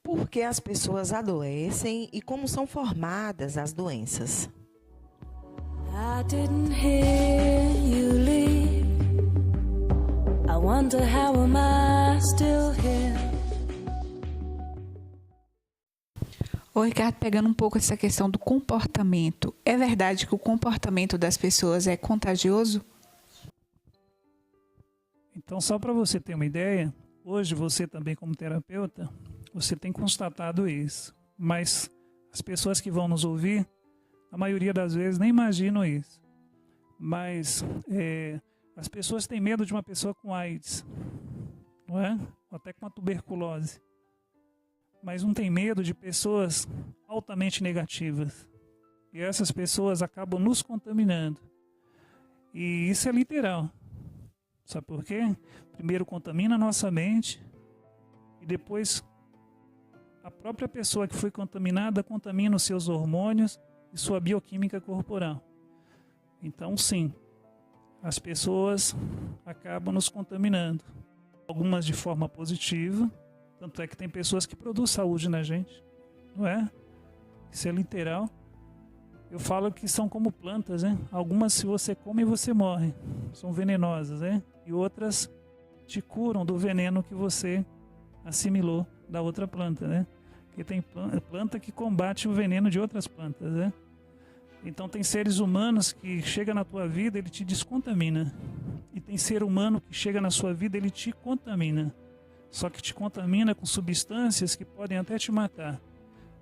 Por que as pessoas adoecem e como são formadas as doenças? I didn't hear you leave. I wonder how am I still here? Ô, Ricardo, pegando um pouco essa questão do comportamento, é verdade que o comportamento das pessoas é contagioso? Então, só para você ter uma ideia, hoje você também como terapeuta, você tem constatado isso. Mas as pessoas que vão nos ouvir, a maioria das vezes nem imaginam isso. Mas as pessoas têm medo de uma pessoa com AIDS, não é? Ou até com uma tuberculose. Mas não tem medo de pessoas altamente negativas. E essas pessoas acabam nos contaminando. E isso é literal. Sabe por quê? Primeiro contamina a nossa mente e depois a própria pessoa que foi contaminada contamina os seus hormônios e sua bioquímica corporal. Então, sim, as pessoas acabam nos contaminando. Algumas de forma positiva, tanto é que tem pessoas que produzem saúde na gente, não é? Isso é literal. Eu falo que são como plantas, né? Algumas, se você come, você morre. São venenosas, né? E outras te curam do veneno que você assimilou da outra planta, né? Porque tem planta que combate o veneno de outras plantas, né? Então tem seres humanos que chega na tua vida, ele te descontamina. E tem ser humano que chega na sua vida, ele te contamina. Só que te contamina com substâncias que podem até te matar.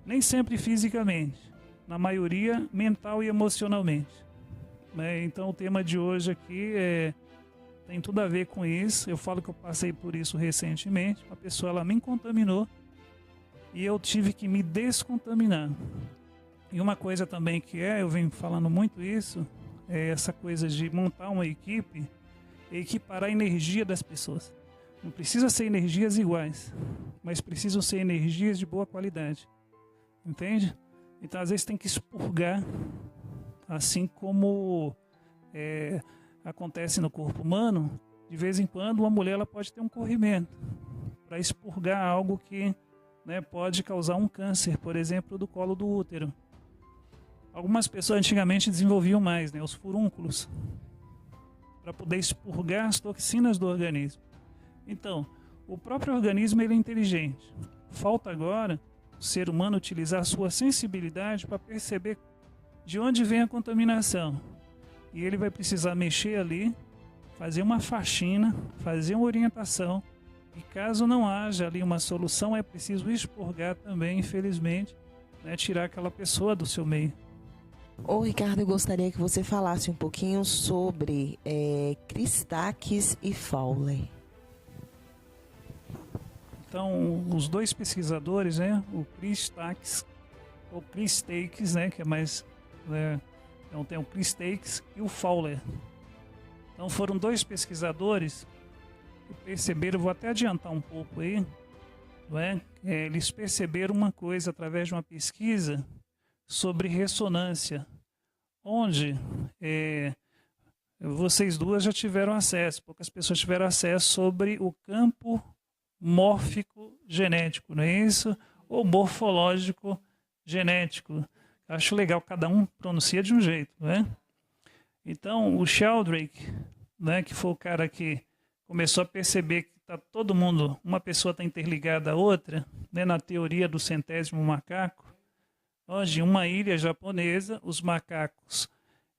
Nem sempre fisicamente, na maioria mental e emocionalmente. Então o tema de hoje aqui tem tudo a ver com isso. Eu falo que eu passei por isso recentemente. A pessoa ela me contaminou e eu tive que me descontaminar. E uma coisa também que eu venho falando muito isso, é essa coisa de montar uma equipe e equiparar a energia das pessoas. Não precisa ser energias iguais, mas precisam ser energias de boa qualidade. Entende? Então, às vezes, tem que expurgar, assim como acontece no corpo humano. De vez em quando, uma mulher ela pode ter um corrimento para expurgar algo que pode causar um câncer, por exemplo, do colo do útero. Algumas pessoas antigamente desenvolviam mais, os furúnculos, para poder expurgar as toxinas do organismo. Então, o próprio organismo ele é inteligente. Falta agora o ser humano utilizar a sua sensibilidade para perceber de onde vem a contaminação. E ele vai precisar mexer ali, fazer uma faxina, fazer uma orientação. E caso não haja ali uma solução, é preciso expurgar também, infelizmente, tirar aquela pessoa do seu meio. Ô Ricardo, eu gostaria que você falasse um pouquinho sobre Christakis e Fowler. Então, os dois pesquisadores, o Christakis, ou Christakis, que é mais... então tem o Christakis e o Fowler. Então foram dois pesquisadores que perceberam, vou até adiantar um pouco aí, eles perceberam uma coisa através de uma pesquisa sobre ressonância, onde vocês duas já tiveram acesso, poucas pessoas tiveram acesso sobre o campo mórfico genético, não é isso? Ou morfológico genético. Acho legal, cada um pronuncia de um jeito, Então, o Sheldrake, que foi o cara que começou a perceber que todo mundo, uma pessoa está interligada à outra, na teoria do centésimo macaco, onde em uma ilha japonesa, os macacos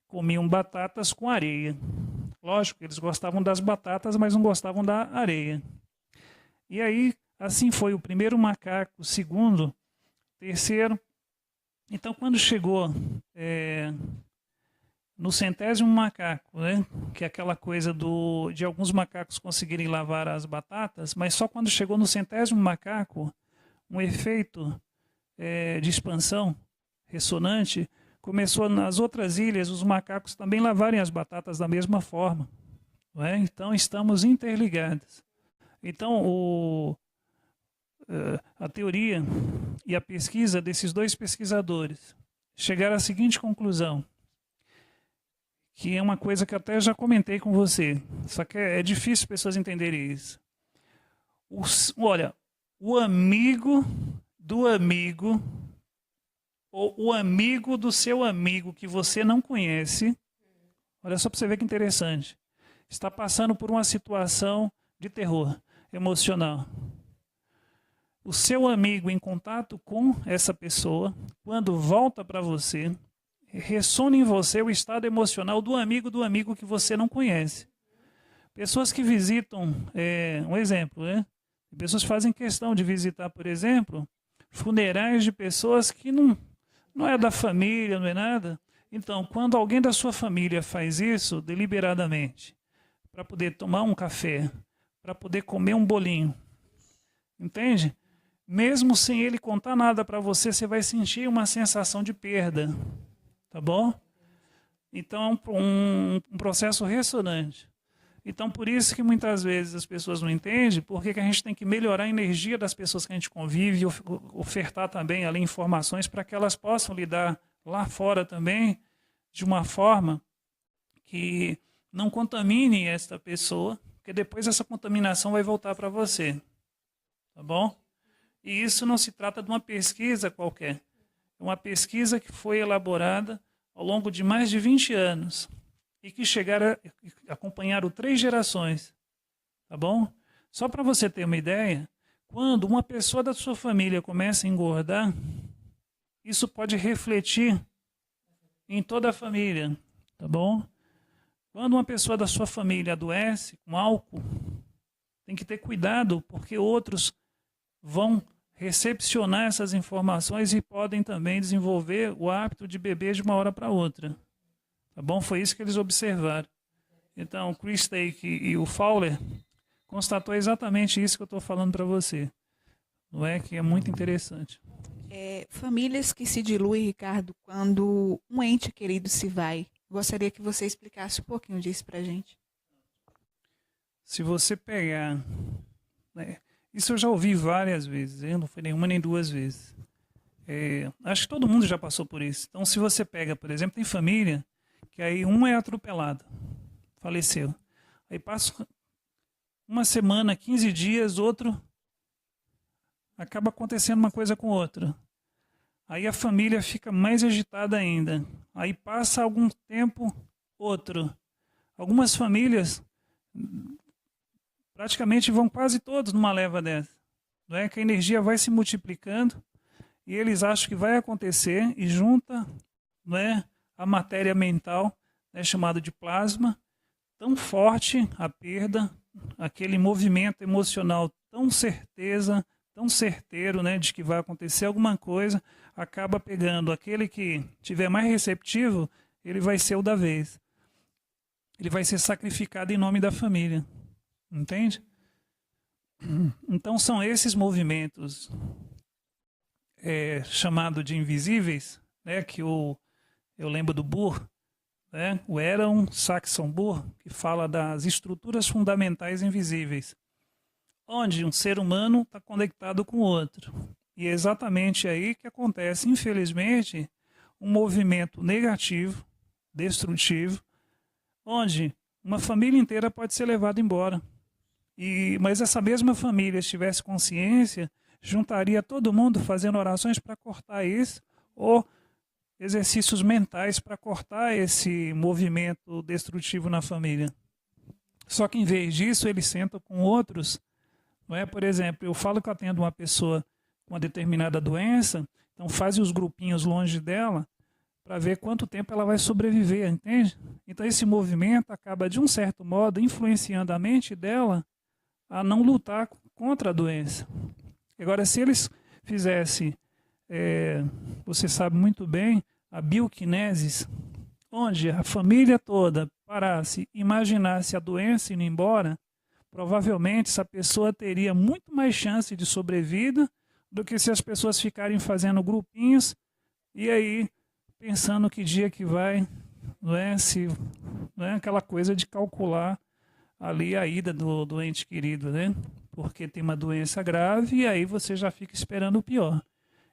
comiam batatas com areia. Lógico, eles gostavam das batatas, mas não gostavam da areia. E aí, assim foi o primeiro macaco, o segundo, terceiro. Então, quando chegou no centésimo macaco, que é aquela coisa de alguns macacos conseguirem lavar as batatas, mas só quando chegou no centésimo macaco, um efeito de expansão ressonante começou nas outras ilhas, os macacos também lavarem as batatas da mesma forma. Então, estamos interligados. Então, a teoria e a pesquisa desses dois pesquisadores chegaram à seguinte conclusão, que é uma coisa que até já comentei com você, só que é difícil as pessoas entenderem isso. Olha, o amigo do amigo, ou o amigo do seu amigo que você não conhece, olha só para você ver que interessante, está passando por uma situação de terror emocional. O seu amigo em contato com essa pessoa, quando volta para você, ressona em você o estado emocional do amigo que você não conhece. Pessoas que visitam, um exemplo, né? Pessoas que fazem questão de visitar, por exemplo, funerais de pessoas que não é da família, não é nada. Então, quando alguém da sua família faz isso deliberadamente, para poder tomar um café, para poder comer um bolinho, entende? Mesmo sem ele contar nada para você, você vai sentir uma sensação de perda, tá bom? Então, é um processo ressonante. Então, por isso que muitas vezes as pessoas não entendem porque que a gente tem que melhorar a energia das pessoas que a gente convive e ofertar também ali informações para que elas possam lidar lá fora também de uma forma que não contamine esta pessoa, porque depois essa contaminação vai voltar para você, tá bom? E isso não se trata de uma pesquisa qualquer. É uma pesquisa que foi elaborada ao longo de mais de 20 anos e que chegaram a acompanhar 3 gerações, tá bom? Só para você ter uma ideia, quando uma pessoa da sua família começa a engordar, isso pode refletir em toda a família, tá bom? Quando uma pessoa da sua família adoece com álcool, tem que ter cuidado, porque outros vão recepcionar essas informações e podem também desenvolver o hábito de beber de uma hora para outra. Tá bom? Foi isso que eles observaram. Então, o Chris Take e o Fowler constatou exatamente isso que eu estou falando para você. Não é? Que é muito interessante. Famílias que se diluem, Ricardo, quando um ente querido se vai. Gostaria que você explicasse um pouquinho disso para a gente. Se você pegar... né, isso eu já ouvi várias vezes, não foi nenhuma nem 2 vezes. Acho que todo mundo já passou por isso. Então, se você pega, por exemplo, tem família que aí um é atropelado, faleceu. Aí passa uma semana, 15 dias, outro acaba acontecendo uma coisa com o outro. Aí a família fica mais agitada ainda. Aí passa algum tempo, outro. Algumas famílias praticamente vão quase todos numa leva dessa. Não é? Que a energia vai se multiplicando e eles acham que vai acontecer e junta, não é, a matéria mental, né, chamada de plasma, tão forte a perda, aquele movimento emocional tão certeiro, né, de que vai acontecer alguma coisa, acaba pegando aquele que tiver mais receptivo, ele vai ser o da vez. Ele vai ser sacrificado em nome da família. Entende? Então são esses movimentos chamados de invisíveis, né, que eu lembro do Burr, né, o Aaron Saxon Burr, que fala das estruturas fundamentais invisíveis, onde um ser humano está conectado com o outro. E é exatamente aí que acontece, infelizmente, um movimento negativo, destrutivo, onde uma família inteira pode ser levada embora. Mas essa mesma família, se tivesse consciência, juntaria todo mundo fazendo orações para cortar isso, ou exercícios mentais para cortar esse movimento destrutivo na família. Só que em vez disso, eles sentam com outros. Não é? Por exemplo, eu falo que eu atendo uma pessoa com uma determinada doença, então fazem os grupinhos longe dela para ver quanto tempo ela vai sobreviver, entende? Então esse movimento acaba, de um certo modo, influenciando a mente dela a não lutar contra a doença. Agora, se eles fizessem, você sabe muito bem, a bioquinesis, onde a família toda parasse, imaginasse a doença indo embora, provavelmente essa pessoa teria muito mais chance de sobrevida do que se as pessoas ficarem fazendo grupinhos e aí pensando que dia que vai, não é aquela coisa de calcular ali a ida do ente querido, né? Porque tem uma doença grave e aí você já fica esperando o pior.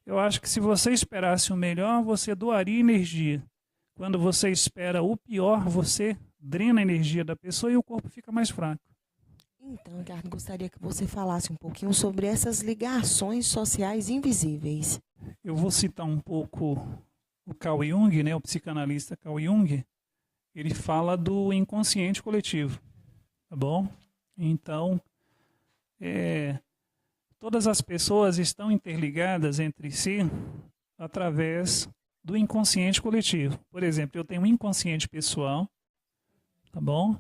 Eu acho que se você esperasse o melhor, você doaria energia. Quando você espera o pior, você drena a energia da pessoa e o corpo fica mais fraco. Então, Ricardo, gostaria que você falasse um pouquinho sobre essas ligações sociais invisíveis. Eu vou citar um pouco o Carl Jung, né, o psicanalista Carl Jung. Ele fala do inconsciente coletivo, tá bom? Então, todas as pessoas estão interligadas entre si através do inconsciente coletivo. Por exemplo, eu tenho um inconsciente pessoal, tá bom?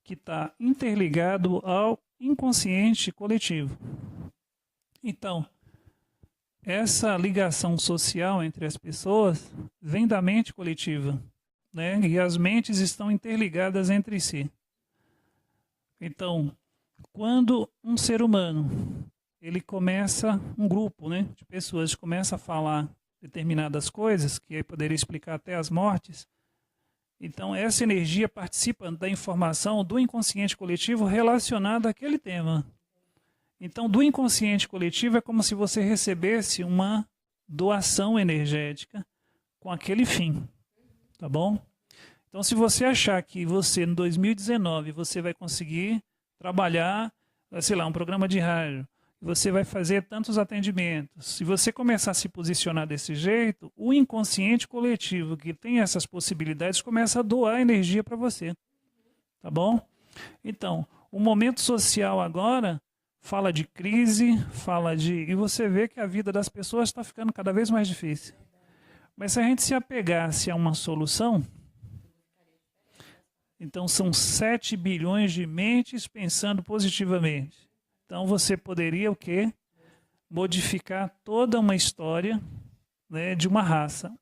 Que está interligado ao inconsciente coletivo. Então, essa ligação social entre as pessoas vem da mente coletiva, né? E as mentes estão interligadas entre si. Então, quando um ser humano, ele começa, um grupo, né, de pessoas começa a falar determinadas coisas, que aí poderia explicar até as mortes, então essa energia participa da informação do inconsciente coletivo relacionada àquele tema. Então, do inconsciente coletivo é como se você recebesse uma doação energética com aquele fim, tá bom? Então, se você achar que você, em 2019, você vai conseguir trabalhar, sei lá, um programa de rádio, você vai fazer tantos atendimentos. Se você começar a se posicionar desse jeito, o inconsciente coletivo que tem essas possibilidades começa a doar energia para você. Tá bom? Então, o momento social agora fala de crise, e você vê que a vida das pessoas está ficando cada vez mais difícil. Mas se a gente se apegasse a uma solução, então são 7 bilhões de mentes pensando positivamente. Então você poderia o quê? Modificar toda uma história, né, de uma raça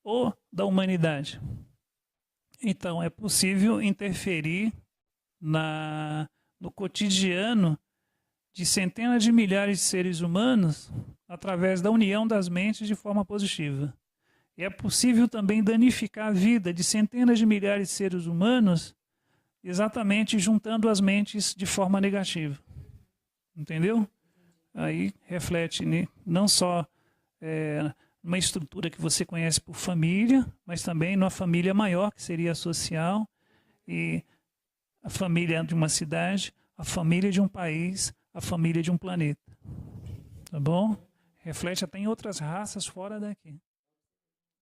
ou da humanidade. Então é possível interferir no cotidiano de centenas de milhares de seres humanos através da união das mentes de forma positiva. E é possível também danificar a vida de centenas de milhares de seres humanos exatamente juntando as mentes de forma negativa. Entendeu? Aí reflete, né, não só numa estrutura que você conhece por família, mas também numa família maior, que seria a social, e a família de uma cidade, a família de um país, a família de um planeta. Tá bom? Reflete até em outras raças fora daqui.